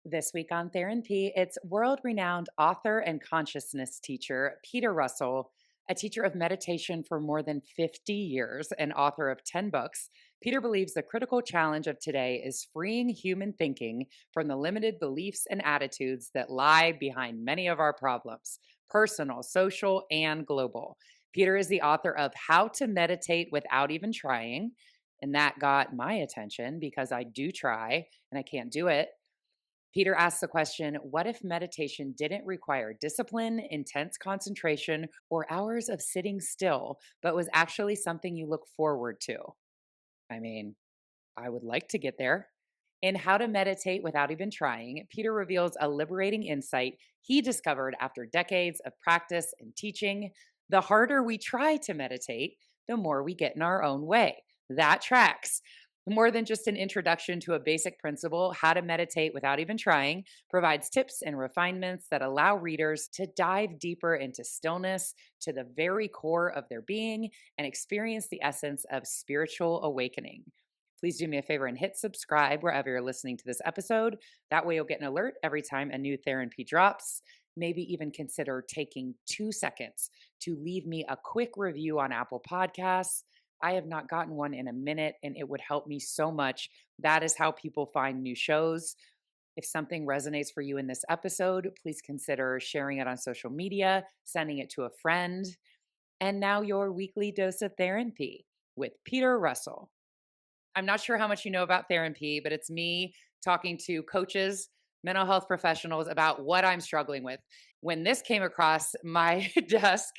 This week on Therapy, it's world renowned author and consciousness teacher Peter Russell, a teacher of meditation for more than 50 years and author of 10 books. Peter believes the critical challenge of today is freeing human thinking from the limited beliefs and attitudes that lie behind many of our problems, personal, social, and global. Peter is the author of How to Meditate Without Even Trying. And that got my attention because I do try and I can't do it. Peter asks the question, what if meditation didn't require discipline, intense concentration, or hours of sitting still, but was actually something you look forward to? I mean, I would like to get there. In How to Meditate Without Even Trying, Peter reveals a liberating insight he discovered after decades of practice and teaching. The harder we try to meditate, the more we get in our own way. That tracks. More than just an introduction to a basic principle, How to Meditate Without Even Trying provides tips and refinements that allow readers to dive deeper into stillness to the very core of their being and experience the essence of spiritual awakening. Please do me a favor and hit subscribe wherever you're listening to this episode. That way, you'll get an alert every time a new therapy drops. Maybe even consider taking 2 seconds to leave me a quick review on Apple Podcasts. I have not gotten one in a minute, and it would help me so much. That is how people find new shows. If something resonates for you in this episode, please consider sharing it on social media, sending it to a friend. And now, your weekly dose of therapy with Peter Russell. I'm not sure how much you know about therapy, but it's me talking to coaches, mental health professionals about what I'm struggling with. When this came across my desk,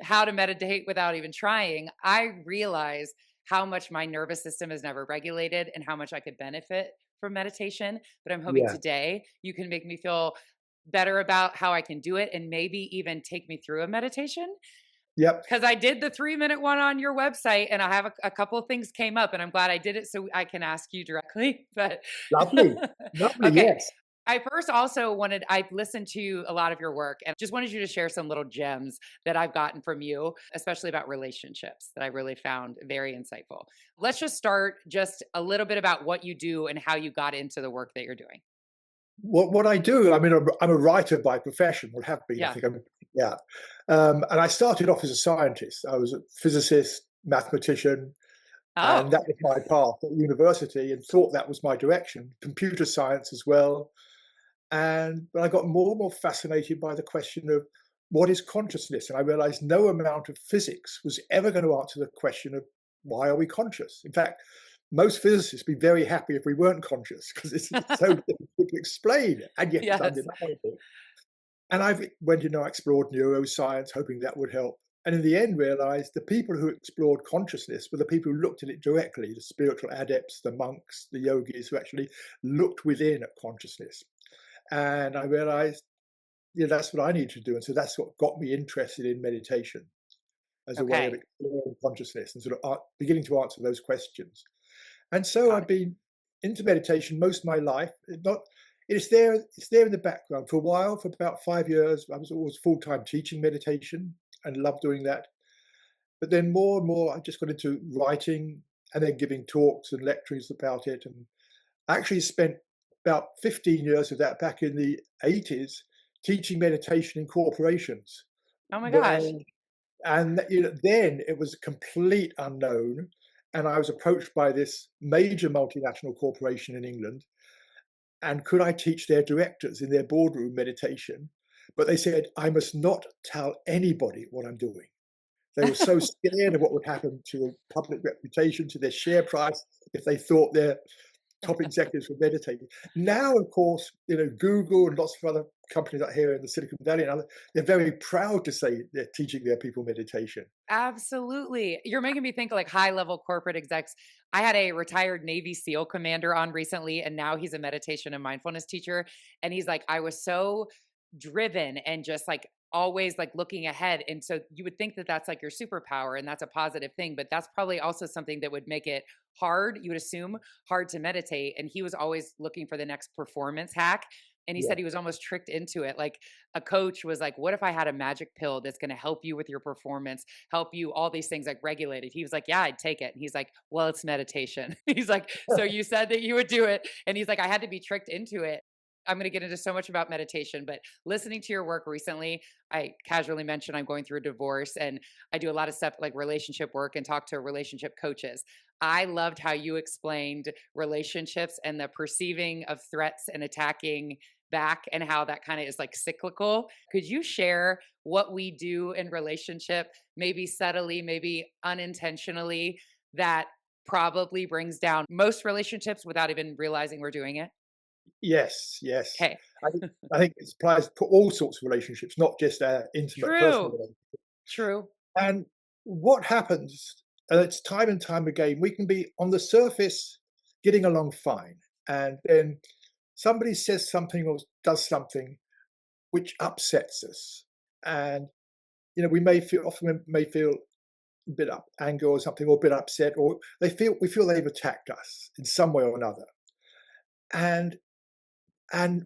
How to Meditate Without Even Trying, I realized how much my nervous system is never regulated and how much I could benefit from meditation. But I'm hoping Yeah. today you can make me feel better about how I can do it and maybe even take me through a meditation. Yep. Because I did the 3-minute one on your website, and I have a couple of things came up, and I'm glad I did it so I can ask you directly. But Lovely. Lovely, okay, yes. I first also wanted, I've listened to a lot of your work and just wanted you to share some little gems that I've gotten from you, especially about relationships that I really found very insightful. Let's just start just a little bit about what you do and how you got into the work that you're doing. What I do, I mean, I'm a writer by profession, well, have been, I Yeah. think yeah. And I started off as a scientist. I was a physicist, mathematician, and Oh, that was my path at university and thought that was my direction, computer science as well. And but I got more and more fascinated by the question of what is consciousness? And I realized no amount of physics was ever going to answer the question of why are we conscious? In fact, most physicists would be very happy if we weren't conscious because it's so difficult to explain, and yet it's yes. undeniable. And I went and I explored neuroscience, hoping that would help. And in the end, realized the people who explored consciousness were the people who looked at it directly, the spiritual adepts, the monks, the yogis who actually looked within at consciousness. And I realized, yeah, that's what I need to do. And so that's what got me interested in meditation as a way of Okay. exploring consciousness and sort of beginning to answer those questions. And so Got I've it. been into meditation most of my life. It's there in the background. For a while, for about 5 years, I was always full-time teaching meditation and loved doing that. But then more and more, I just got into writing and then giving talks and lectures about it. And I actually spent about 15 years of that back in the 80s teaching meditation in corporations Oh my where gosh. and then it was a complete unknown, and I was approached by this major multinational corporation in England, and could I teach their directors in their boardroom meditation? But they said, I must not tell anybody what I'm doing. They were so scared of what would happen to the public reputation, to their share price, if they thought their top executives were meditating. Now, of course, Google and lots of other companies out here in the Silicon Valley and other, they're very proud to say they're teaching their people meditation. Absolutely. You're making me think like high level corporate execs. I had a retired Navy SEAL commander on recently, and now he's a meditation and mindfulness teacher. And he's like, I was so driven and just like always like looking ahead. And so you would think that that's like your superpower and that's a positive thing, but that's probably also something that would make it hard, you would assume, hard to meditate. And he was always looking for the next performance hack. And he Yeah. said he was almost tricked into it. Like a coach was like, what if I had a magic pill that's going to help you with your performance, help you, all these things like regulated? He was like, yeah, I'd take it. And he's like, well, it's meditation. He's like, so you said that you would do it. And he's like, I had to be tricked into it. I'm going to get into so much about meditation, but listening to your work recently, I casually mentioned I'm going through a divorce and I do a lot of stuff like relationship work and talk to relationship coaches. I loved how you explained relationships and the perceiving of threats and attacking back and how that kind of is like cyclical. Could you share what we do in relationship, maybe subtly, maybe unintentionally, that probably brings down most relationships without even realizing we're doing it? Yes, yes. Okay. I think it applies to all sorts of relationships, not just our intimate personal True. relationships. True. And what happens, it's time and time again, we can be on the surface getting along fine, and then somebody says something or does something which upsets us, and we may feel often we may feel a bit up anger or something, or a bit upset, or we feel they've attacked us in some way or another, and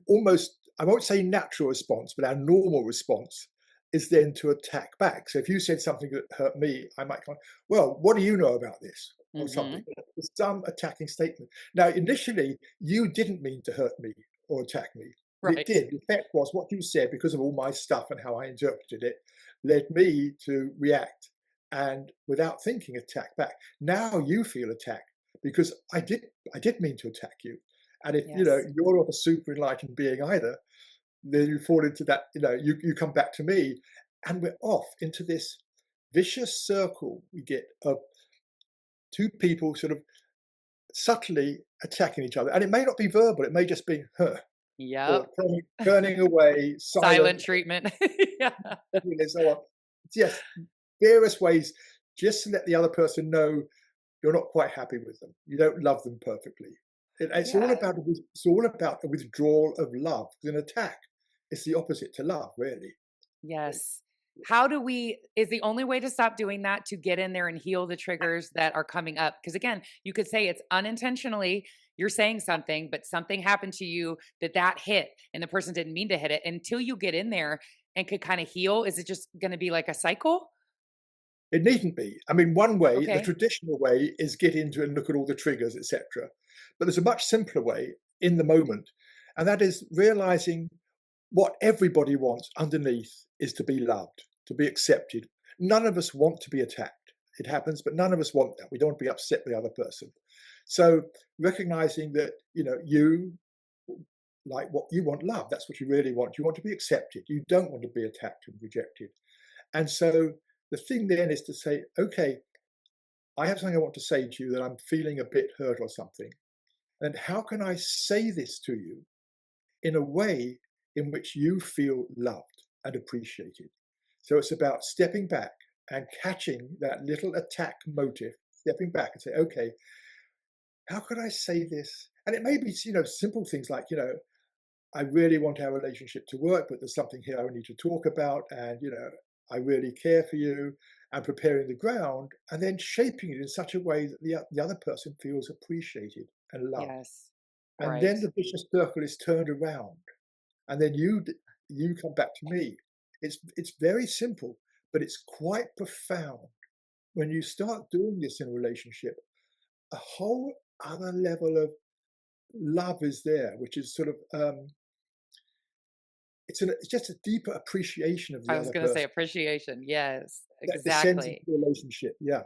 almost, I won't say natural response, but our normal response is then to attack back. So if you said something that hurt me, I might go, well, what do you know about this? Or something. Mhm. It's some attacking statement. Now, initially, you didn't mean to hurt me or attack me, but it Right. did. The effect was what you said, because of all my stuff and how I interpreted it, led me to react and, without thinking, attack back. Now you feel attacked because I did mean to attack you. And if Yes. you're not a super enlightened being either, then you fall into that, you come back to me, and we're off into this vicious circle we get of two people sort of subtly attacking each other. And it may not be verbal, it may just be her, or Yep. turning away, Silent silent, treatment. Yeah. and so on. Yes, various ways just to let the other person know you're not quite happy with them. You don't love them perfectly. It's all Yeah. about a withdrawal of love. An attack is the opposite to love, really. Yes. How do we is the only way to stop doing that to get in there and heal the triggers that are coming up? Because again, you could say it's unintentionally, you're saying something, but something happened to you that hit and the person didn't mean to hit it. Until you get in there and could kind of heal, is it just going to be like a cycle? It needn't be. I mean, one way, the Okay. traditional way, is get into and look at all the triggers, etc. But there's a much simpler way in the moment, and that is realizing what everybody wants underneath is to be loved, to be accepted. None of us want to be attacked. It happens, but none of us want that. We don't want to be upset with the other person. So recognizing that, you like what you want love. That's what you really want. You want to be accepted. You don't want to be attacked and rejected. And so the thing then is to say, okay, I have something I want to say to you that I'm feeling a bit hurt or something. And how can I say this to you in a way in which you feel loved and appreciated? So it's about stepping back and catching that little attack motive, stepping back and say, okay, how could I say this? And it may be, simple things like, I really want our relationship to work, but there's something here I need to talk about. And, I really care for you, and preparing the ground and then shaping it in such a way that the other person feels appreciated and loved. Yes. And Right. then the vicious circle is turned around, and then you come back to me. It's very simple, but it's quite profound. When you start doing this in a relationship, a whole other level of love is there, which is sort of it's just a deeper appreciation of the I was other going to say person. appreciation. Yes, That descends into exactly. the relationship. Yeah.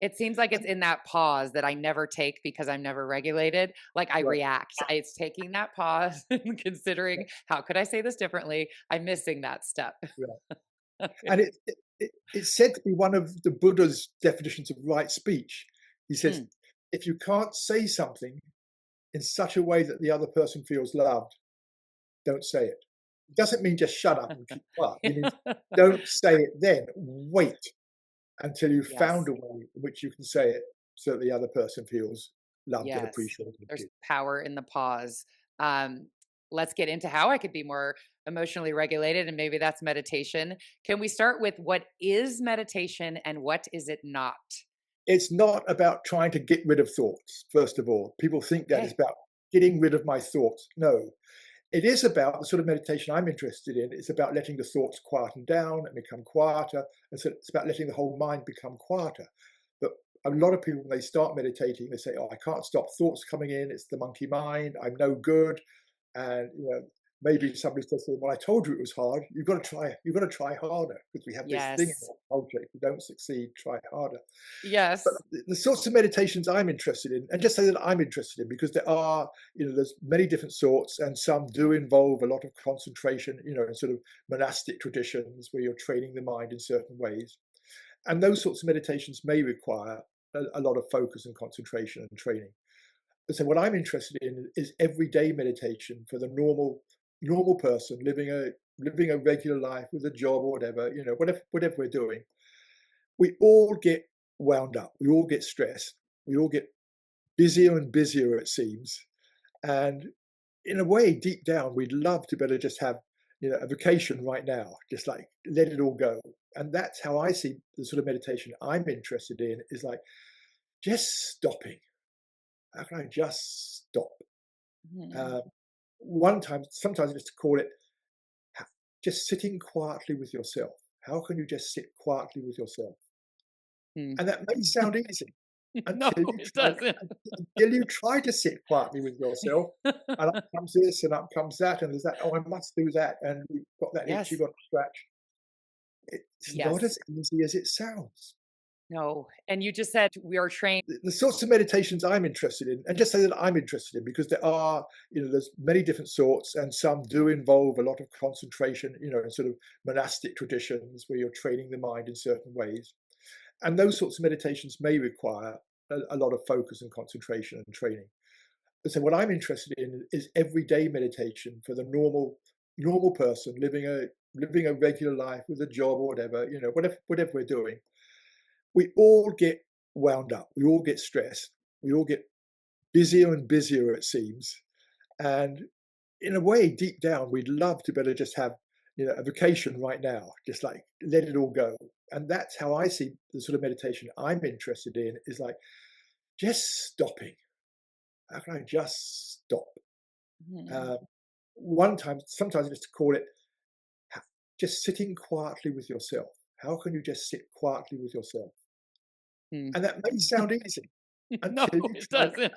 It seems like it's And in that pause that I never take because I'm never regulated. Like I right. react. It's taking that pause and considering how could I say this differently? I'm missing that step. Yeah. Okay. And it's said to be one of the Buddha's definitions of right speech. He says, Mm. if you can't say something in such a way that the other person feels loved, don't say it. It doesn't mean just shut up and keep quiet. It means don't say it then. Wait until you've found Yes. a way in which you can say it so that the other person feels loved and Yes. appreciated There's too. power in the pause. Um, let's get into how I could be more emotionally regulated, and maybe that's meditation. Can we start with what is meditation and what is it not? It's not about trying to get rid of thoughts, first of all. People think that it's Okay. about getting rid of my thoughts. No, it is about the sort of meditation I'm interested in. It's about letting the thoughts quieten down and become quieter. And so it's about letting the whole mind become quieter. But a lot of people, when they start meditating, they say, oh, I can't stop thoughts coming in. It's the monkey mind. I'm no good. And, maybe somebody says to them, "Well, I told you it was hard. You've got to try harder," because we have this thing in Yes. our culture, if you don't succeed, try harder. But Yes. the sorts of meditations I'm interested in, and just say that I'm interested in, because there's many different sorts, and some do involve a lot of concentration, in sort of monastic traditions where you're training the mind in certain ways. And those sorts of meditations may require a lot of focus and concentration and training. So what I'm interested in is everyday meditation for the normal person living a regular life with a job or whatever, whatever we're doing. We all get wound up. We all get stressed. We all get busier and busier, it seems. And in a way, deep down, we'd love to better just have, a vacation right now, just like let it all go. And that's how I see the sort of meditation I'm interested in, is like just stopping. How can I just stop? Mhm. Uh, sometimes I just call it ha- just sitting quietly with yourself. How can you just sit quietly with yourself? Hmm. And that may sound easy No, until you it try doesn't. until you try to sit quietly with yourself, and up comes this and up comes that, and there's that, "Oh, I must do that," and you've got that itch you've Yes. got to scratch. It's not Yes. as easy as it sounds. No. And you just said we are trained. The sorts of meditations I'm interested in, and just say that I'm interested in, because there's many different sorts, and some do involve a lot of concentration, in sort of monastic traditions where you're training the mind in certain ways. And those sorts of meditations may require a lot of focus and concentration and training. So what I'm interested in is everyday meditation for the normal person living a regular life with a job or whatever, whatever we're doing. We all get wound up. We all get stressed. We all get busier and busier, it seems. And in a way, deep down, we'd love to better just have, a vacation right now, just like let it all go. And that's how I see the sort of meditation I'm interested in, is like just stopping. How can I just stop? Mhm. Uh, sometimes I just call it ha- just sitting quietly with yourself. How can you just sit quietly with yourself? Hmm. And that may sound easy No, until you it try doesn't.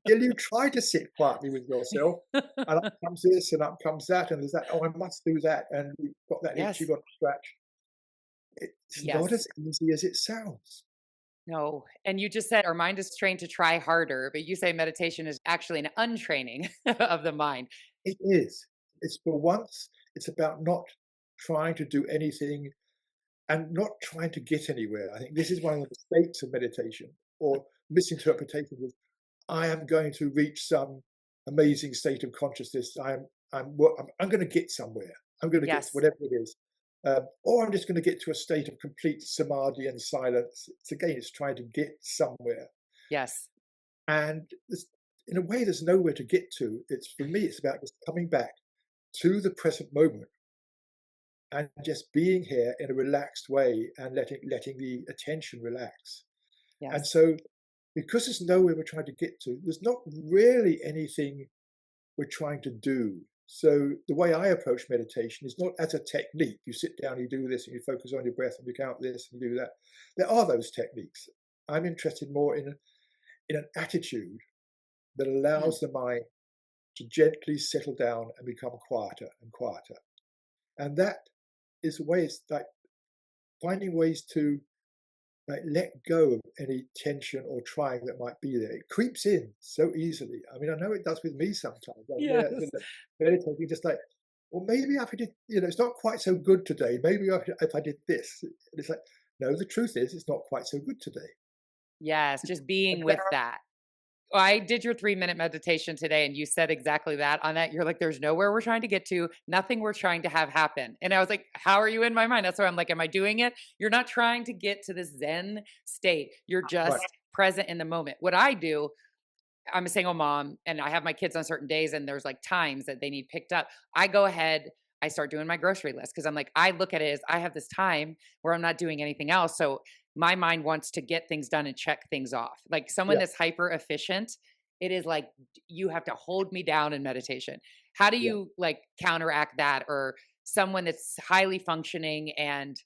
until you try to sit quietly with yourself, and up comes this and up comes that, and there's that, "Oh, I must do that," and you've got that itch you've Yes. got to scratch. It's not Yes. as easy as it sounds. No. And you just said our mind is trained to try harder, but you say meditation is actually an untraining of the mind. It is. It's for once, it's about not trying to do anything and not trying to get anywhere. I think this is one of the mistakes of meditation, or misinterpretation of, "I am going to reach some amazing state of consciousness. I'm gonna get somewhere. I'm gonna get to Yes. whatever it is. Or I'm just gonna get to a state of complete samadhi and silence." It's trying to get somewhere. Yes. And in a way, there's nowhere to get to. For me, it's about just coming back to the present moment and just being here in a relaxed way, and letting the attention relax. And Yes. so, because there's nowhere we're trying to get to, there's not really anything we're trying to do. So the way I approach meditation is not as a technique. You sit down, you do this, and you focus on your breath, and you count this, and you do that. There are those techniques. I'm interested more in an attitude that Hmm. allows the mind to gently settle down and become quieter and quieter. And that is ways like finding ways to like let go of any tension or trying that might be there. It creeps in so easily. I mean, I know it does with me sometimes. Yes. Meditating, just like, well, maybe if I did, it's not quite so good today. Maybe if I did this, and it's like, no, the truth is, it's not quite so good today. Yes. Just being And with that. I did your 3-minute meditation today and you said exactly that on that. You're like, there's nowhere we're trying to get to, nothing we're trying to have happen. And I was like, how are you in my mind? That's why I'm like, am I doing it? You're not trying to get to this Zen state. You're right, just present in the moment. What I do, I'm a single mom and I have my kids on certain days and there's like times that they need picked up. I go ahead, I start doing my grocery list because I'm like, I look at it as I have this time where I'm not doing anything else. So my mind wants to get things done and check things off. Like someone yeah, that's hyper efficient, it is like you have to hold me down in meditation. How do yeah, you like counteract that? Or someone that's highly functioning and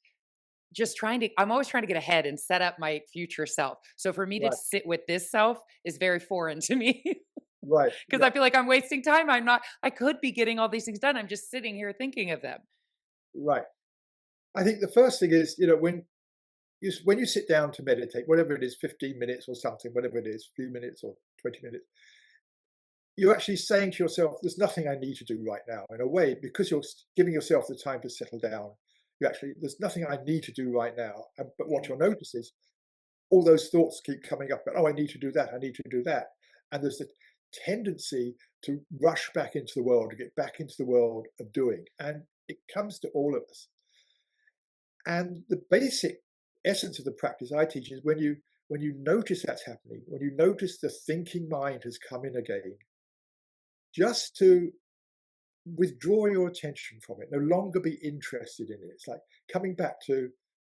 just trying to I'm always trying to get ahead and set up my future self. So for me to right. sit with this self is very foreign to me. right, Because I yeah, feel like I'm wasting time. I'm not, I could be getting all these things done. I'm just sitting here thinking of them. right. I think the first thing is, when you sit down to meditate, whatever it is, 15 minutes or something, whatever it is, few minutes or 20 minutes, you're actually saying to yourself, there's nothing I need to do right now. In a way, because you're giving yourself the time to settle down, there's nothing I need to do right now. But what Okay. you'll notice is all those thoughts keep coming up, oh, I need to do that, I need to do that. And there's a tendency to rush back into the world, to get back into the world of doing. And it comes to all of us. And the basic essence of the practice I teach is when you notice that's happening, when you notice the thinking mind has come in again, just to withdraw your attention from it, no longer be interested in it. It's like coming back to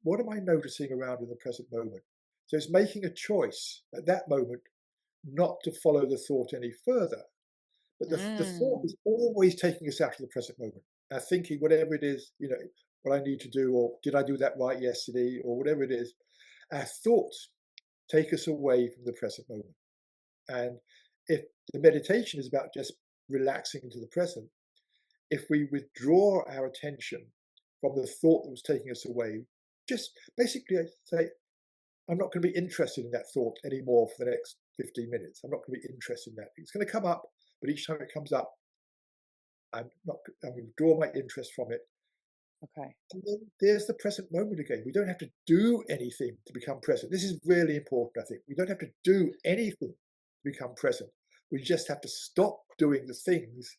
what am I noticing around in the present moment? So it's making a choice at that moment not to follow the thought any further. But the thought Mm. is always taking us out of the present moment. Our thinking, whatever it is, what I need to do, or did I do that right yesterday, or whatever it is, our thoughts take us away from the present moment. And if the meditation is about just relaxing into the present, if we withdraw our attention from the thought that was taking us away, just basically say, I'm not going to be interested in that thought anymore for the next 15 minutes. I'm not going to be interested in that. It's going to come up, but each time it comes up, I'm going to withdraw my interest from it. Okay. And then there's the present moment again. We don't have to do anything to become present. This is really important, I think. We don't have to do anything to become present. We just have to stop doing the things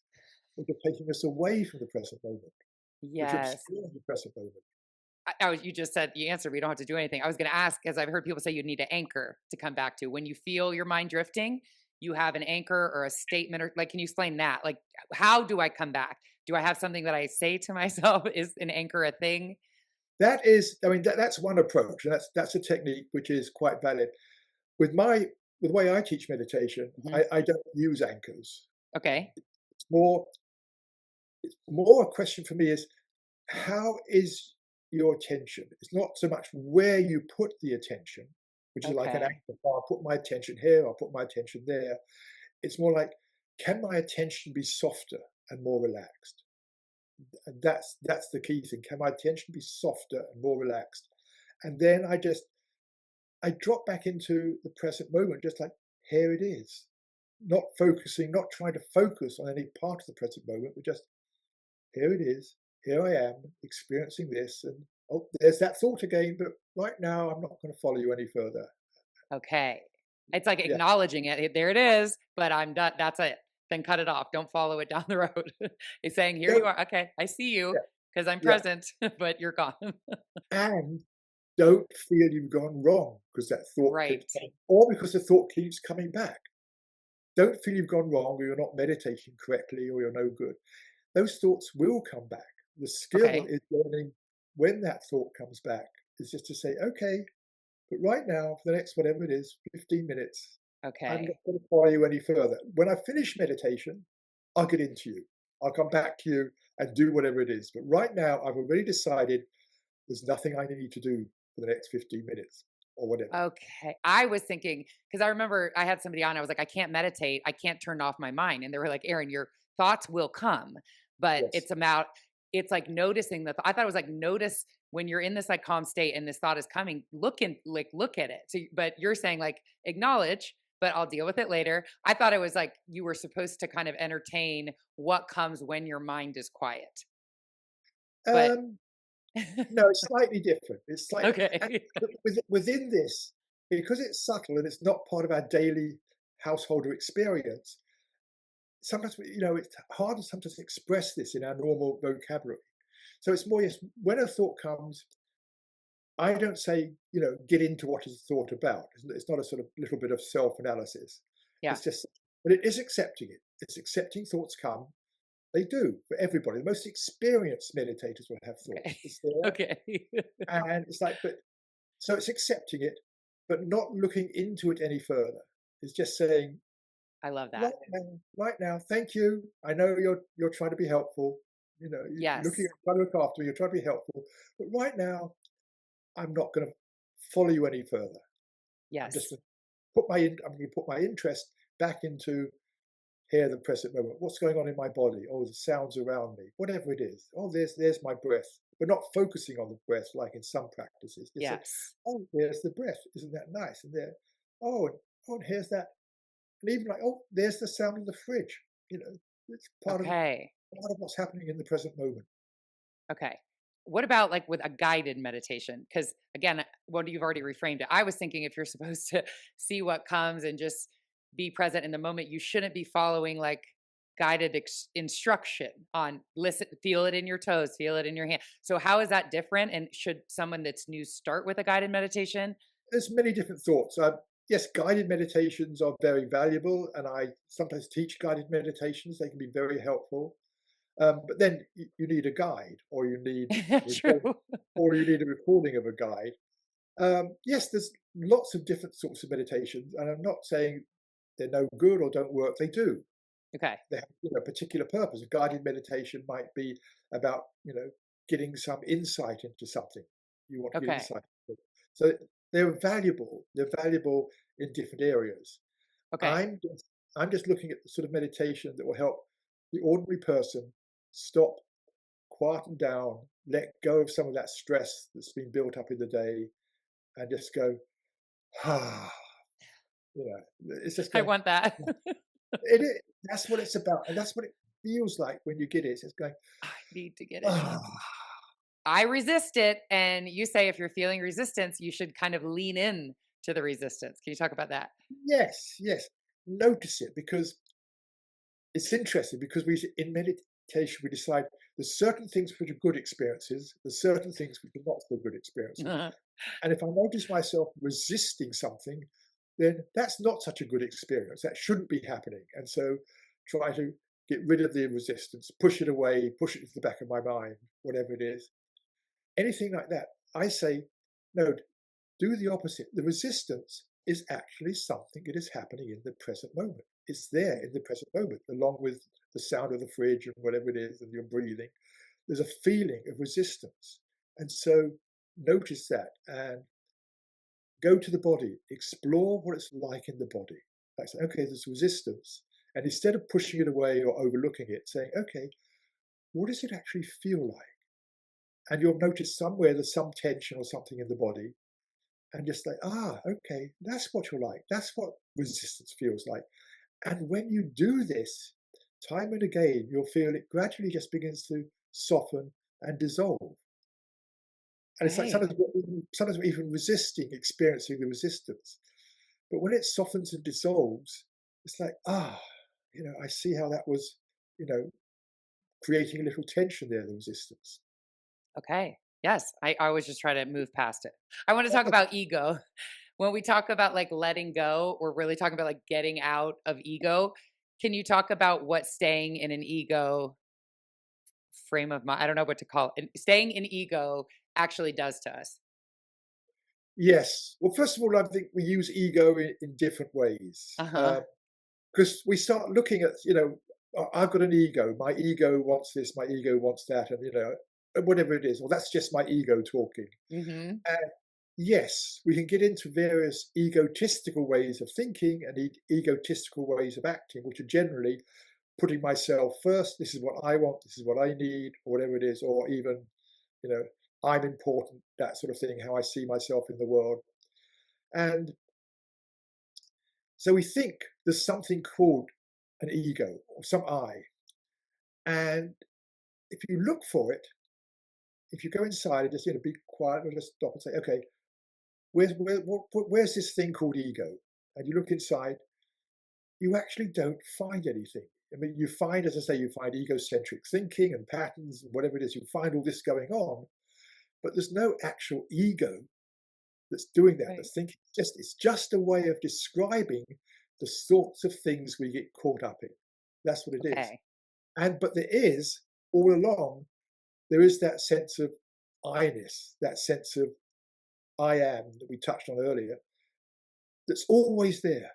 which are taking us away from the present moment, which Yes. obscure the present moment. You just said you answered. We don't have to do anything. I was going to ask, because I've heard people say you need an anchor to come back to. When you feel your mind drifting, you have an anchor or a statement, or like, can you explain that? Like, how do I come back? Do I have something that I say to myself? Is an anchor a thing? That is, I mean, that's one approach, and that's a technique which is quite valid. With my with the way I teach meditation, Mhm. I don't use anchors. Okay. It's more a question for me is how is your attention? It's not so much where you put the attention, which is like an Okay. anchor. Oh, I'll put my attention here, I'll put my attention there. It's more like, can my attention be softer and more relaxed? And that's the key thing. Can my attention be softer and more relaxed? And then I drop back into the present moment, just like here it is. Not focusing, not trying to focus on any part of the present moment, but just here it is. Here I am experiencing this. And oh, there's that thought again. But right now, I'm not going to follow you any further. Okay. It's like Yeah. acknowledging it. There it is, but I'm done. That's it. Then cut it off. Don't follow it down the road. It's saying, here Yeah. you are. Okay. I see you Yeah. because I'm Yeah. present, but you're gone. And don't feel you've gone wrong because that thought keeps Right. coming, or because the thought keeps coming back. Don't feel you've gone wrong or you're not meditating correctly or you're no good. Those thoughts will come back. The skill Okay. is learning when that thought comes back is just to say, okay, but right now, for the next whatever it is, 15 minutes, I'm not Okay. going to follow you any further. When I finish meditation, I'll get into you. I'll come back to you and do whatever it is. But right now, I've already decided there's nothing I need to do for the next 15 minutes or whatever. Okay. I was thinking, because I remember I had somebody on, I was like, I can't meditate. I can't turn off my mind. And they were like, Erin, your thoughts will come, but Yes. it's like noticing I thought it was like, notice when you're in this like calm state and this thought is coming, look at it. So, but you're saying like, acknowledge, but I'll deal with it later. I thought it was like you were supposed to kind of entertain what comes when your mind is quiet. But Um, no, it's slightly different. It's slightly, and okay. within this, because it's subtle and it's not part of our daily householder experience, sometimes, it's hard to sometimes express this in our normal vocabulary. So it's more, yes, when a thought comes, I don't say, get into what is the thought about. It's not a sort of little bit of self-analysis. Yeah. It's just, but it is accepting it. It's accepting thoughts come. They do for everybody. The most experienced meditators will have Okay. thoughts. It's there, Okay. and it's like, but so it's accepting it, but not looking into it any further. It's just saying, I love right that. now, right now, thank you. I know you're trying to be helpful. You're looking Yes. at trying to look after me. You're trying to be helpful, but right now, I'm not going to follow you any further. I'm just Yes. going to I'm going to put my interest back into. here in the present moment. What's going on in my body? Oh, the sounds around me, whatever it is. Oh, there's my breath. But not focusing on the breath like in some practices. They say, Yes. oh, there's the breath. Isn't that nice? And there, oh, and here's that. And even like, oh, there's the sound of the fridge. You know, it's Okay. part of what's happening in the present moment. Okay. What about like with a guided meditation? Because again, what you've already reframed it. I was thinking if you're supposed to see what comes and just be present in the moment, you shouldn't be following like guided instruction on listen, feel it in your toes, feel it in your hand. So how is that different? And should someone that's new start with a guided meditation? There's many different thoughts. Yes, guided meditations are very valuable, and I sometimes teach guided meditations. They can be very helpful. But then you need a guide, or you need a True. record, or you need a recording of a guide. Yes, there's lots of different sorts of meditations, and I'm not saying they're no good or don't work. They do. Okay. They have, a particular purpose. A guided meditation might be about, getting some insight into something. You want to get Okay. insight. So they're valuable. They're valuable in different areas. Okay. I'm just, I'm just looking at the sort of meditation that will help the ordinary person stop, quieten down, let go of some of that stress that's been built up in the day, and just go, ah, it's just I going. want that. It is. That's what it's about, and that's what it feels like when you get it. It's just going, I need to get it. ah, I resist it. And you say if you're feeling resistance, you should kind of lean in to the resistance. Can you talk about that? yes, yes. Notice it because it's interesting because we in meditation we decide there's certain things which are good experiences, there's certain things which are not so good experiences. And if I notice myself resisting something, then that's not such a good experience. That shouldn't be happening. And so try to get rid of the resistance, push it away, push it to the back of my mind, whatever it is. Anything like that, I say, no, do the opposite. The resistance is actually something that is happening in the present moment. It's there in the present moment, along with the sound of the fridge and whatever it is, and your breathing. There's a feeling of resistance. And so notice that and go to the body, explore what it's like in the body. Like, say, okay, there's resistance. And instead of pushing it away or overlooking it, saying, okay, what does it actually feel like? And you'll notice somewhere there's some tension or something in the body. And just like, okay, that's what you're like. That's what resistance feels like. And when you do this, time and again, you'll feel it gradually just begins to soften and dissolve. And it's like Okay. sometimes we're even resisting experiencing the resistance. But when it softens and dissolves, it's like, I see how that was, you know, creating a little tension there, the resistance. Okay. Yes. I always just try to move past it. I want to talk Okay. about ego. When we talk about like letting go, we're really talking about like getting out of ego. Can you talk about what staying in an ego frame of mind? I don't know what to call it. Staying in ego actually does to us. Yes. Well, first of all, I think we use ego in different ways. Uh huh. Because we start looking at, I've got an ego. My ego wants this. My ego wants that, and whatever it is. Well, that's just my ego talking. Mm-hmm. And yes, we can get into various egotistical ways of thinking and egotistical ways of acting, which are generally putting myself first. This is what I want. This is what I need, or whatever it is, or even, you know, I'm important. That sort of thing. How I see myself in the world, and so we think there's something called an ego or some I. And if you look for it, if you go inside and just be quiet and just stop and say, okay, where's this thing called ego? And you look inside, you actually don't find anything. I mean, you find, as I say, you find egocentric thinking and patterns and whatever it is. You find all this going on, but there's no actual ego that's doing that. Right. That's thinking. It's just a way of describing the sorts of things we get caught up in. That's what it is. Okay. But there is all along there is that sense of I-ness, that sense of I am that we touched on earlier, that's always there.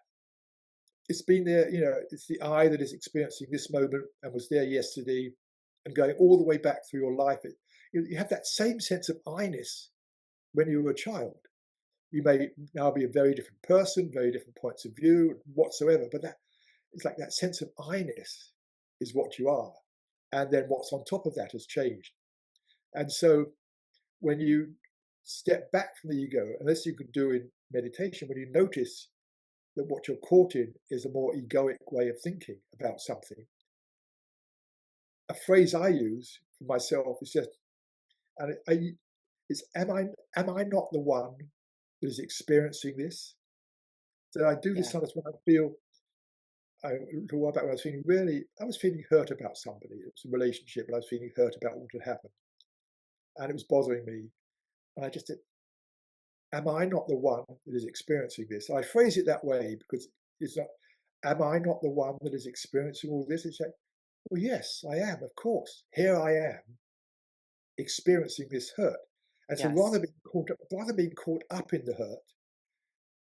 It's been there, it's the I that is experiencing this moment and was there yesterday and going all the way back through your life. You have that same sense of I-ness when you were a child. You may now be a very different person, very different points of view whatsoever, but that it's like that sense of I-ness is what you are. And then what's on top of that has changed. And so when you step back from the ego, and this you can do in meditation, when you notice that what you're caught in is a more egoic way of thinking about something, a phrase I use for myself is just, and it's, am I not the one that is experiencing this? So I do this Yeah. sometimes when I feel, a little while back when I was feeling really, I was feeling hurt about somebody. It was a relationship, but I was feeling hurt about what had happened, and it was bothering me. And I just said, am I not the one that is experiencing this? I phrase it that way because it's not, am I not the one that is experiencing all this? It's like, well, yes, I am, of course. Here I am experiencing this hurt. And so Yes. rather being caught up in the hurt,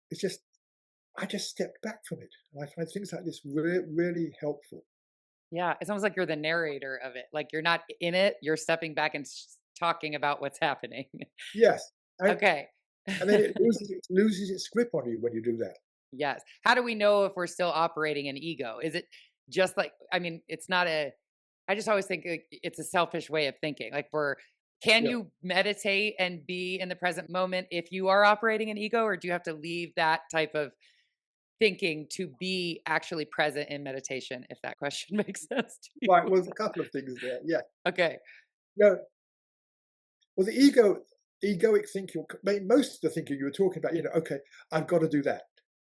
it's just, I just stepped back from it. And I find things like this really helpful. Yeah, it's almost like you're the narrator of it. Like you're not in it, you're stepping back and talking about what's happening. Yes. And, Okay. and then it loses its grip on you when you do that. Yes. How do we know if we're still operating an ego? Is it just like, I mean, it's not a, I just always think like it's a selfish way of thinking. Like can Yeah. you meditate and be in the present moment if you are operating an ego, or do you have to leave that type of thinking to be actually present in meditation, if that question makes sense to Right. you? Well, there's a couple of things there. Yeah. Okay. No, well, egoic thinking, most of the thinking you were talking about, okay, I've got to do that.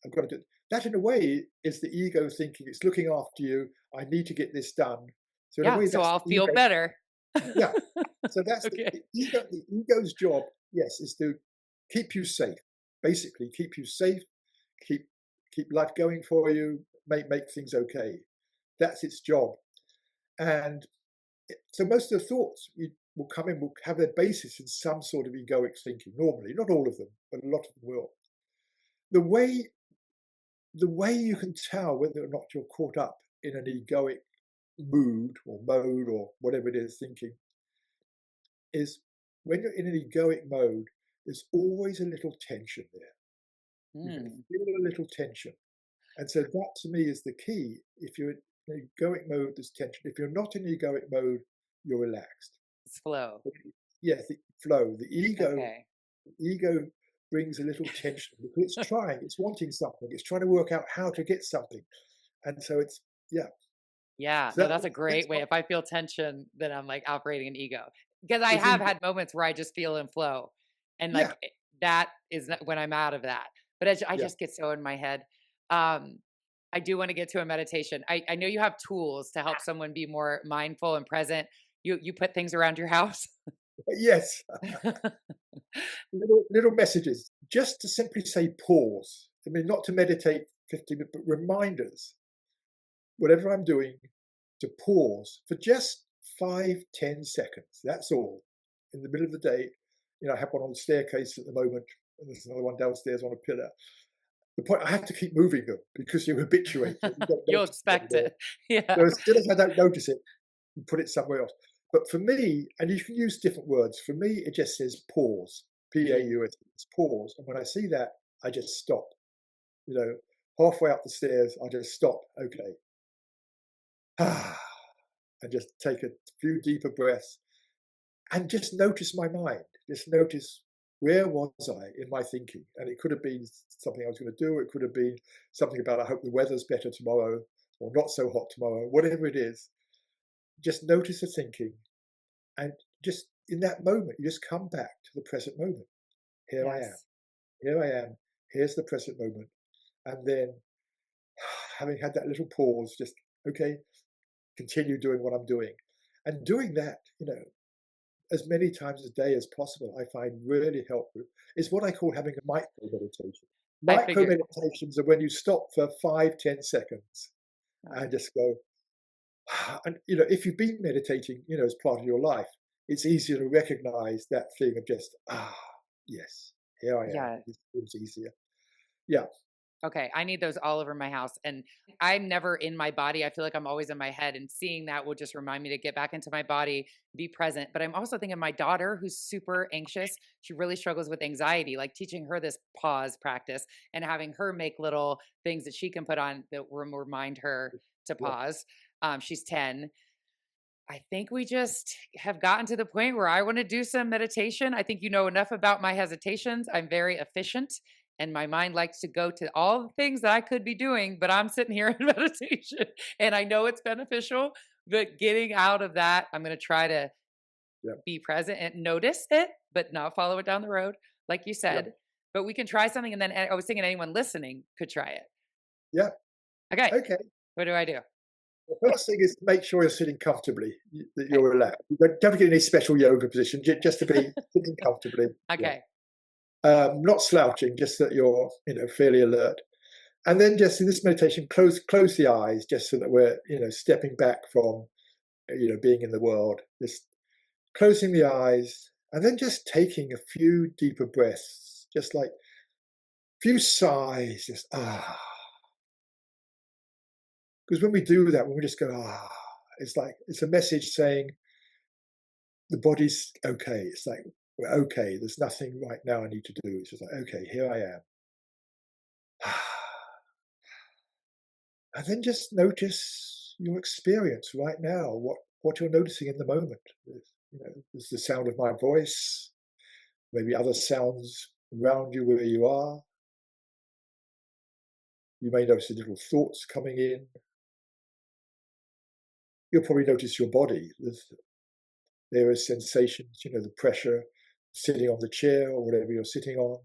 I've got to do that. In a way, is the ego thinking. It's looking after you. I need to get this done. So in a Yeah. way, So that's I'll the feel ego. better. Yeah. So that's Okay. the ego. The ego's job, yes, is to keep you safe. Basically, keep you safe. Keep keep life going for you. Make things okay. That's its job. And so most of the thoughts will come in, will have their basis in some sort of egoic thinking. Normally, not all of them, but a lot of them will. The way the way you can tell whether or not you're caught up in an egoic mood or mode or whatever it is thinking is when you're in an egoic mode, there's always a little tension there. You can Hmm. feel a little tension. And so that to me is the key. If you're in an egoic mode, there's tension. If you're not in egoic mode, you're relaxed. It's flow. Yes, the flow. Okay. The ego brings a little tension because it's trying, it's wanting something, it's trying to work out how to get something. And so it's, yeah. Yeah, So no, that's a that's great way. what, If I feel tension, then I'm like operating an ego. Because I it's have ego. had moments where I just feel in flow, and Yeah, that is when I'm out of that. But I yeah. just get so in my head. Um, I do want to get to a meditation. I know you have tools to help someone be more mindful and present. You put things around your house. Yes, little messages, just to simply say pause. I mean, not to meditate 50 minutes, but reminders, whatever I'm doing, to pause for just 5, 10 seconds. That's all. In the middle of the day, I have one on the staircase at the moment, and there's another one downstairs on a pillar. The point, I have to keep moving them because you habituate it. You don't You'll notice it expect anymore. it. Yeah. So as soon as I don't notice it, you put it somewhere else. But for me, and you can use different words. For me, it just says pause, Mm. P-A-U-S. It's pause. And when I see that, I just stop. You know, halfway up the stairs, I just stop. Okay. And just take a few deeper breaths and just notice my mind. Just notice, where was I in my thinking? And it could have been something I was going to do. It could have been something about, I hope the weather's better tomorrow or not so hot tomorrow, whatever it is. Just notice the thinking, and just in that moment, you just come back to the present moment. Here I am. Yes. Here I am. Here's the present moment. And then, having had that little pause, just, okay, continue doing what I'm doing. And doing that, as many times a day as possible, I find really helpful. It's what I call having a micro meditation. I Micro figured. meditations are when you stop for 5, 10 seconds Oh, and just go, and if you've been meditating, as part of your life, it's easier to recognize that thing of just, yes, here I am. yeah. It feels easier. Yeah. Okay, I need those all over my house, and I'm never in my body. I feel like I'm always in my head, and seeing that will just remind me to get back into my body, be present. But I'm also thinking my daughter, who's super anxious, she really struggles with anxiety, like teaching her this pause practice and having her make little things that she can put on that will remind her to Yeah, pause. She's 10. I think we just have gotten to the point where I want to do some meditation. I think you know enough about my hesitations. I'm very efficient and my mind likes to go to all the things that I could be doing, but I'm sitting here in meditation and I know it's beneficial. But getting out of that, I'm going to try to yeah, be present and notice it, but not follow it down the road, like you yeah, said. But we can try something. And then I was thinking anyone listening could try it. yeah. Okay. Okay. What do I do? The first thing is to make sure you're sitting comfortably, that Okay. you're relaxed. You don't get any special yoga position, just to be sitting comfortably. Yeah. Okay. Not slouching, just that you're, fairly alert. And then just in this meditation, close the eyes, just so that we're, stepping back from, being in the world. Just closing the eyes, and then just taking a few deeper breaths, just like a few sighs, just ah. Because when we do that, when we just go ah, it's like it's a message saying the body's okay. It's like we're okay. There's nothing right now I need to do. It's just like okay, here I am. And then just notice your experience right now, what you're noticing in the moment. There's the sound of my voice, maybe other sounds around you where you are. You may notice the little thoughts coming in. You'll probably notice your body. There are sensations, the pressure, sitting on the chair or whatever you're sitting on.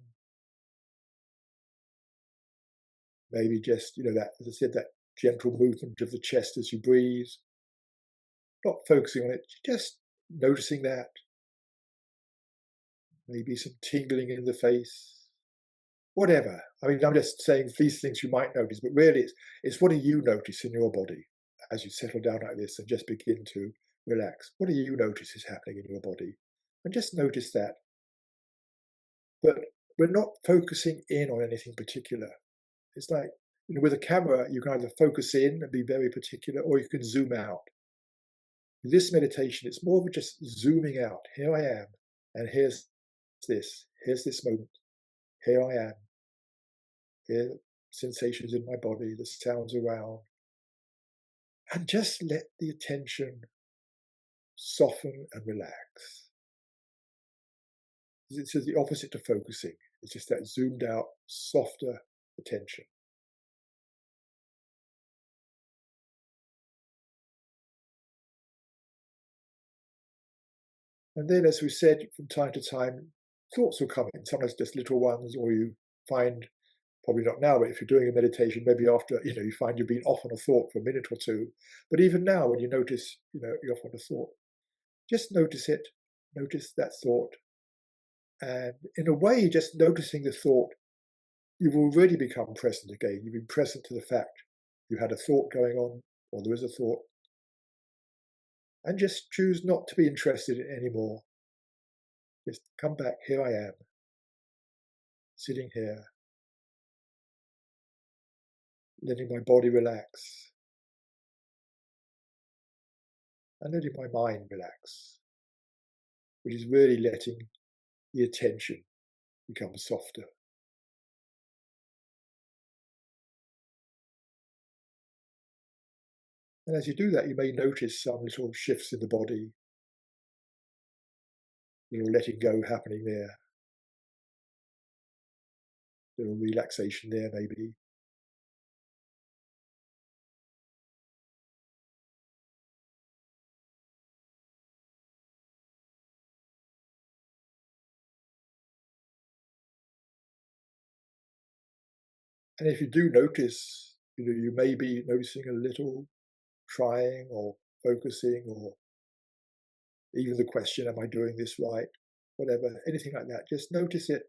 Maybe just, that, as I said, that gentle movement of the chest as you breathe. Not focusing on it, just noticing that. Maybe some tingling in the face. Whatever. I mean, I'm just saying these things you might notice, but really it's what do you notice in your body as you settle down like this and just begin to relax? What do you notice is happening in your body? And just notice that. But we're not focusing in on anything particular. It's like, with a camera, you can either focus in and be very particular, or you can zoom out. In this meditation, it's more of just zooming out. Here I am, and here's this moment. Here I am, here, sensations in my body, the sounds around, and just let the attention soften and relax. It's the opposite to focusing. It's just that zoomed out, softer attention. And then, as we said, from time to time, thoughts will come in, sometimes just little ones, or you find, probably not now, but if you're doing a meditation, maybe after, you find you've been off on a thought for a minute or two. But even now, when you notice, you're off on a thought, just notice it, notice that thought. And in a way, just noticing the thought, you've already become present again. You've been present to the fact you had a thought going on, or there is a thought, and just choose not to be interested in it anymore. Just come back, here I am, sitting here, letting my body relax, and letting my mind relax, which is really letting the attention become softer. And as you do that, you may notice some little shifts in the body, little letting go happening there, little relaxation there maybe. And if you do notice, you may be noticing a little trying or focusing, or even the question, am I doing this right? Whatever, anything like that, just notice it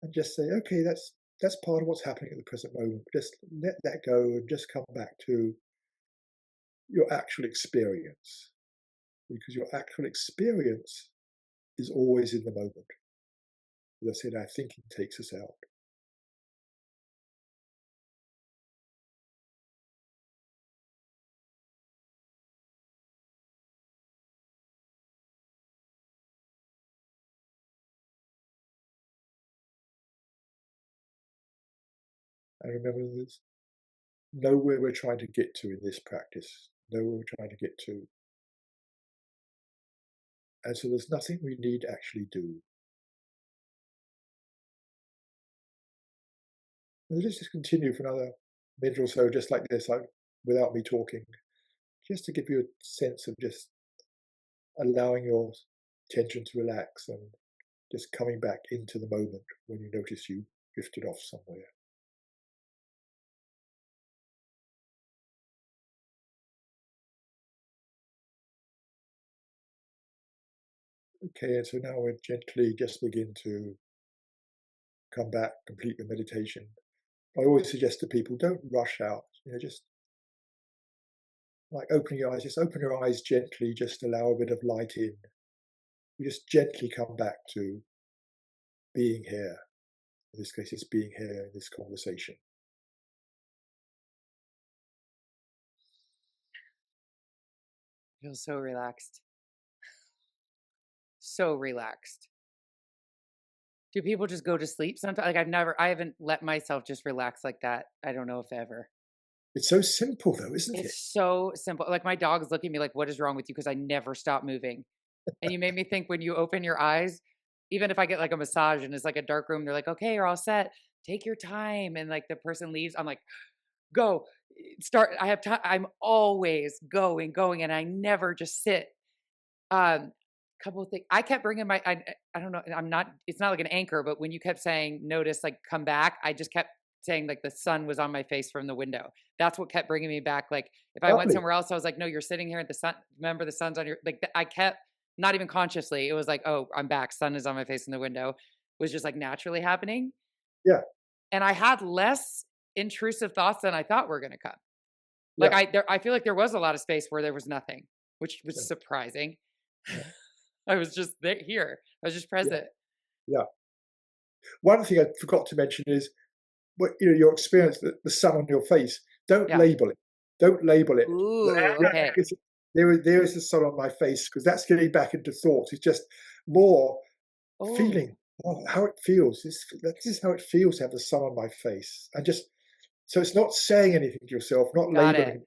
and just say, okay, that's part of what's happening at the present moment. Just let that go and just come back to your actual experience, because your actual experience is always in the moment. As I said, our thinking takes us out. And remember, there's nowhere we're trying to get to in this practice, nowhere we're trying to get to. And so there's nothing we need to actually do. And let's just continue for another minute or so, just like this, without me talking, just to give you a sense of just allowing your attention to relax and just coming back into the moment when you notice you drifted off somewhere. Okay, and so now we gently just begin to come back, complete the meditation. I always suggest to people, don't rush out, just like opening your eyes, just open your eyes gently, just allow a bit of light in. You just gently come back to being here. In this case, it's being here in this conversation. I feel so relaxed. So relaxed. Do people just go to sleep sometimes? Like I haven't let myself just relax like that. I don't know if ever. It's so simple though, isn't it? It's so simple. Like my dog's looking at me like, what is wrong with you? Because I never stop moving. And you made me think when you open your eyes, even if I get like a massage and it's like a dark room, they're like, okay, you're all set. Take your time. And like the person leaves, I'm like, go, start. I have time. I'm always going. And I never just sit. Couple of things. I kept bringing I don't know. I'm not, it's not like an anchor, but when you kept saying, notice, like come back, I just kept saying like the sun was on my face from the window. That's what kept bringing me back. Like if I went Lovely. somewhere else, I was like, no, you're sitting here at the sun. Remember the sun's on your, like I kept not even consciously. It was like, oh, I'm back. Sun is on my face in the window was just like naturally happening. Yeah, And I had less intrusive thoughts than I thought were going to come. Like yeah, I feel like there was a lot of space where there was nothing, which yeah, was surprising. yeah, I was just there, here. I was just yeah, present. yeah. One thing I forgot to mention is your experience, the sun on your face. Don't Yeah. label it. Don't label it. Ooh, okay. There is the sun on my face, because that's getting back into thoughts. It's just more Oh, feeling how it feels. This is how it feels to have the sun on my face, and just so it's not saying anything to yourself, not got it. labeling,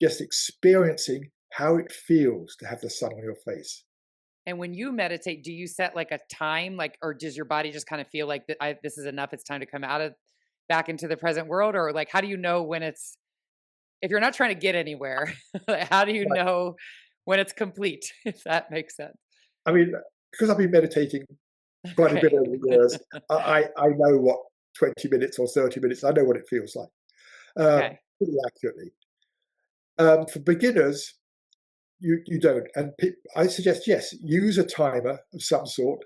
just experiencing how it feels to have the sun on your face. And when you meditate, do you set like a time, like, or does your body just kind of feel like that? This is enough. It's time to come out of back into the present world, or like, how do you know when it's if you're not trying to get anywhere? Like, how do you Right. know when it's complete? If that makes sense. I mean, because I've been meditating quite a bit Okay. over the years, I know what 20 minutes or 30 minutes, I know what it feels like, Okay. pretty accurately. For beginners, you don't. And I suggest, yes, use a timer of some sort.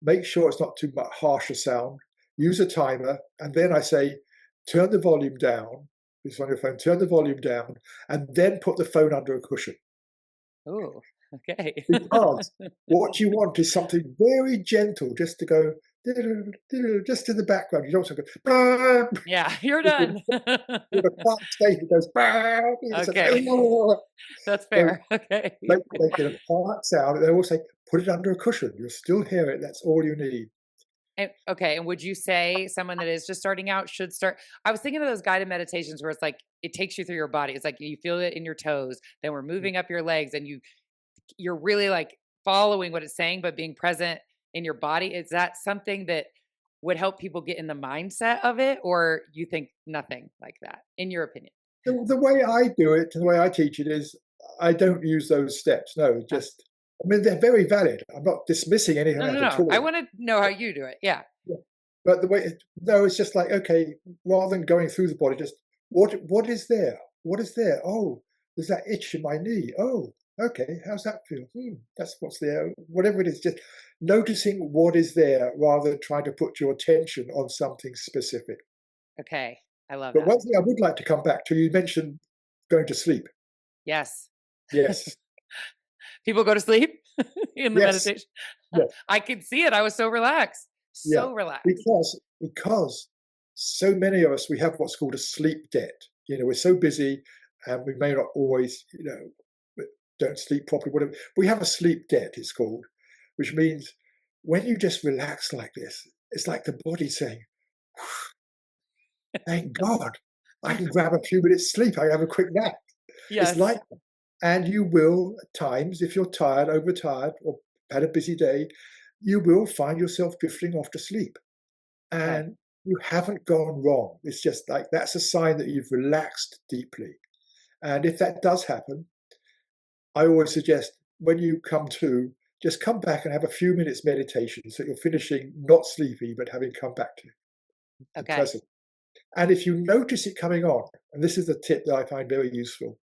Make sure it's not too much harsher sound. Use a timer. And then I say, turn the volume down. It's on your phone, turn the volume down, and then put the phone under a cushion. Oh, okay. Because what you want is something very gentle, just to go, just in the background. You don't want to go, Yeah, you're with done. a quiet state, it goes, it's like, Okay. That's so fair. Okay. make it a quiet sound. And they will say, put it under a cushion. You'll still hear it. That's all you need. And okay, and would you say someone that is just starting out should start I was thinking of those guided meditations where it's like it takes you through your body. It's like you feel it in your toes, then we're moving up your legs and you're really like following what it's saying but being present in your body. Is that something that would help people get in the mindset of it or you think nothing like that in your opinion? The way I do it, the way I teach it is, I don't use those steps. No, Uh, just, I mean, they're very valid. I'm not dismissing any of no, no, that at no. I all. want to know how you do it. Yeah. Yeah. But the way, no, it's just like, okay, rather than going through the body, just what is there? What is there? Oh, there's that itch in my knee. Oh, okay, how's that feel? That's what's there. Whatever it is, just noticing what is there rather than trying to put your attention on something specific. Okay. I love But that. one thing I would like to come back to, you mentioned going to sleep. Yes. Yes, People go to sleep in the yes, meditation. yes, I could see it. I was so relaxed. yeah. So relaxed. Because so many of us, we have what's called a sleep debt. We're so busy, and we may not always, don't sleep properly, whatever. We have a sleep debt, it's called, which means when you just relax like this, it's like the body saying, Thank God. I can grab a few minutes sleep. I have a quick nap. It's Yes. like, and you will at times, if you're tired, overtired, or had a busy day, you will find yourself drifting off to sleep. Okay. And you haven't gone wrong. It's just like that's a sign that you've relaxed deeply. And if that does happen, I always suggest when you come to, just come back and have a few minutes meditation so you're finishing not sleepy, but having come back to the Okay. present. And if you notice it coming on, and this is a tip that I find very useful,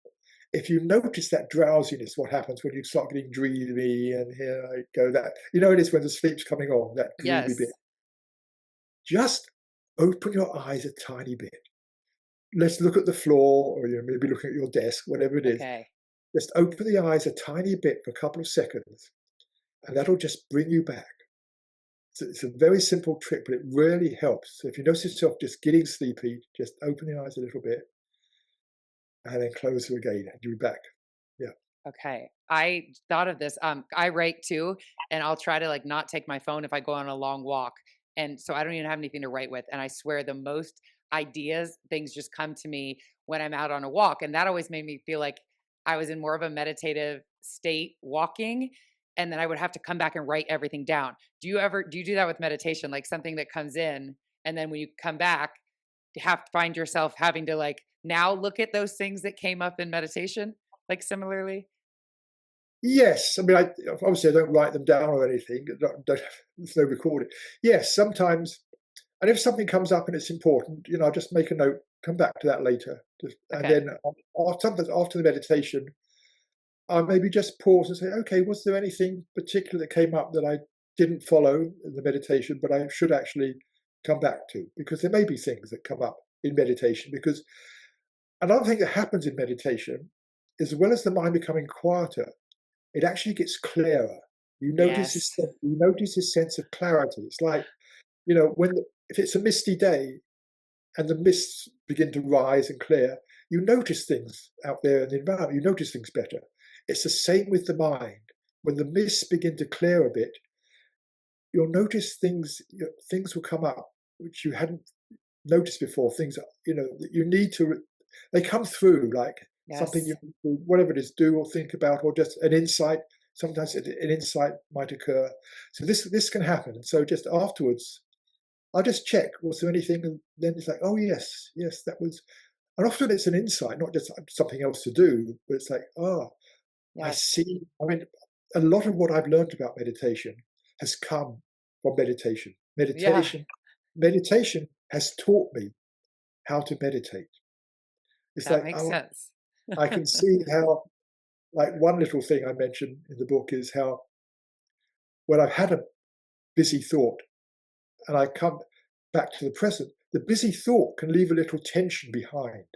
if you notice that drowsiness, what happens when you start getting dreamy and here I go, that, it is when the sleep's coming on, that dreamy bit, Yes. just open your eyes a tiny bit. Let's look at the floor or maybe looking at your desk, whatever it is. Okay. Just open the eyes a tiny bit for a couple of seconds, and that'll just bring you back. So it's a very simple trick, but it really helps. So if you notice yourself just getting sleepy, just open the eyes a little bit and then close them again and you'll be back. Yeah. Okay. I thought of this. I write too, and I'll try to like not take my phone if I go on a long walk. And so I don't even have anything to write with. And I swear the most ideas, things just come to me when I'm out on a walk. And that always made me feel like I was in more of a meditative state walking. And then I would have to come back and write everything down. Do you do that with meditation? Like something that comes in, and then when you come back, you have to find yourself having to like now look at those things that came up in meditation, like similarly? Yes, I mean, obviously I don't write them down or anything. There's no recording. Yes, sometimes, and if something comes up and it's important, I'll just make a note, come back to that later, and Okay. then sometimes after the meditation, I'll maybe just pause and say, okay, was there anything particular that came up that I didn't follow in the meditation, but I should actually come back to? Because there may be things that come up in meditation. Because another thing that happens in meditation, as well as the mind becoming quieter, it actually gets clearer. Yes. You notice this sense of clarity. It's like, if it's a misty day and the mists begin to rise and clear, you notice things out there in the environment. You notice things better. It's the same with the mind. When the mists begin to clear a bit, you'll notice things will come up which you hadn't noticed before. Things that you need to. They come through like something Yes. whatever it is, do or think about, or just an insight. Sometimes an insight might occur. So this can happen. And so just afterwards, I'll just check, was there anything? And then it's like, oh, yes, yes, that was. And often it's an insight, not just something else to do, but it's like, oh, I Yes. see. I mean, a lot of what I've learned about meditation has come from meditation. Yeah, Meditation has taught me how to meditate. It's that like, makes oh, sense. I can see how, like, one little thing I mentioned in the book is how when I've had a busy thought and I come back to the present, the busy thought can leave a little tension behind.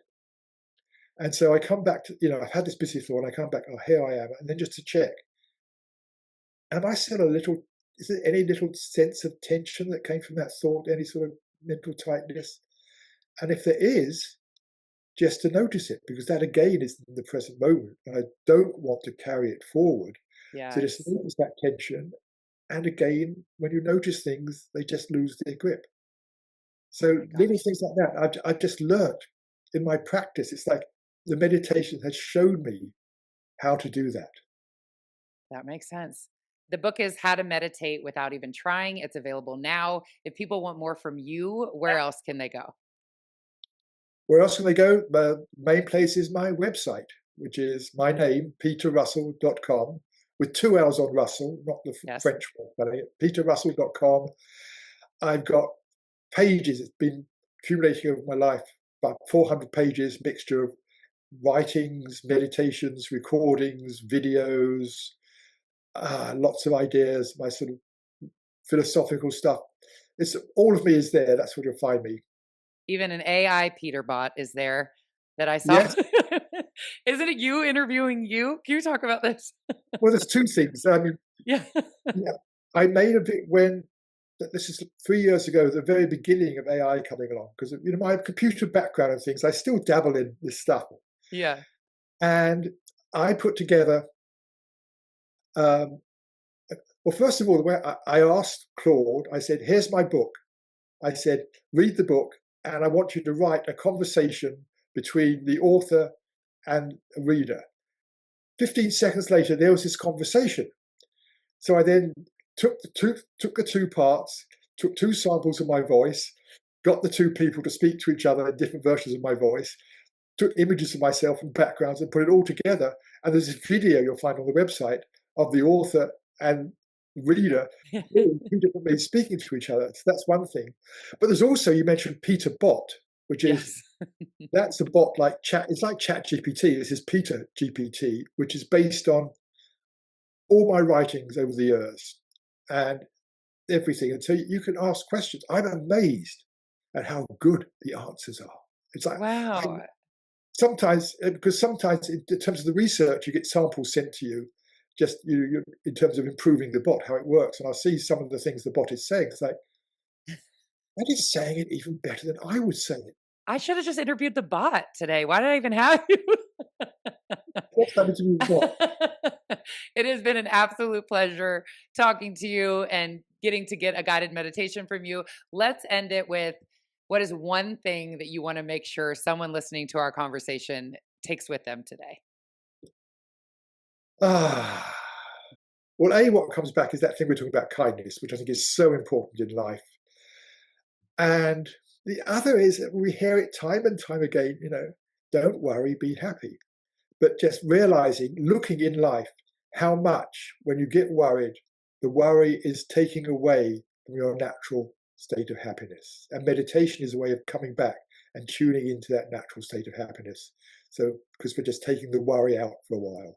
And so I come back to, I've had this busy thought and I come back, oh, here I am. And then just to check, am I still a little, is there any little sense of tension that came from that thought, any sort of mental tightness? And if there is, just to notice it, because that again is in the present moment. And I don't want to carry it forward. So just Yes. notice that tension. And again, when you notice things, they just lose their grip. Oh So my little gosh, things like that, I've just learnt in my practice. It's like the meditation has shown me how to do that. that makes sense. The book is How to Meditate Without Even Trying. It's available now. If people want more from you, where else can they go? Where else can they go? The main place is my website, which is my name, peterrussell.com, with two L's on Russell, not the Yes. French one, but peterrussell.com. I've got pages. It's been accumulating over my life, about 400 pages, mixture of writings, meditations, recordings, videos, lots of ideas, my sort of philosophical stuff. It's all of me is there. That's where you'll find me. Even an AI Peter bot is there that I saw. Yes. Isn't it you interviewing you? Can you talk about this? Well, there's two things. I mean, Yeah. yeah, I made a bit when this is 3 years ago, the very beginning of AI coming along, because my computer background and things, I still dabble in this stuff, Yeah. and I put together. Um, well, first of all, the way I asked Claude, I said, "Here's my book." I said, "Read the book and I want you to write a conversation between the author and a reader. 15 seconds later, there was this conversation. So I then took the two parts, took two samples of my voice, got the two people to speak to each other in different versions of my voice, took images of myself and backgrounds and put it all together. And there's this video you'll find on the website of the author and reader, two different ways speaking to each other. So that's one thing. But there's also, you mentioned Peter Bot, which is Yes. that's a bot like chat. It's like Chat GPT. This is Peter GPT, which is based on all my writings over the years and everything. And so you can ask questions. I'm amazed at how good the answers are. It's like I Wow. sometimes because sometimes in terms of the research, you get samples sent to you, just you in terms of improving the bot, how it works. And I'll see some of the things the bot is saying. It's like that is saying it even better than I would say it. I should have just interviewed the bot today. Why did I even have you? What's that to do with what? It has been an absolute pleasure talking to you and getting to get a guided meditation from you. Let's end it with what is one thing that you want to make sure someone listening to our conversation takes with them today? Ah, well, what comes back is that thing we're talking about, kindness, which I think is so important in life. And the other is that we hear it time and time again, don't worry, be happy. But just realizing, looking in life, how much when you get worried, the worry is taking away from your natural state of happiness. And meditation is a way of coming back and tuning into that natural state of happiness. So, because we're just taking the worry out for a while.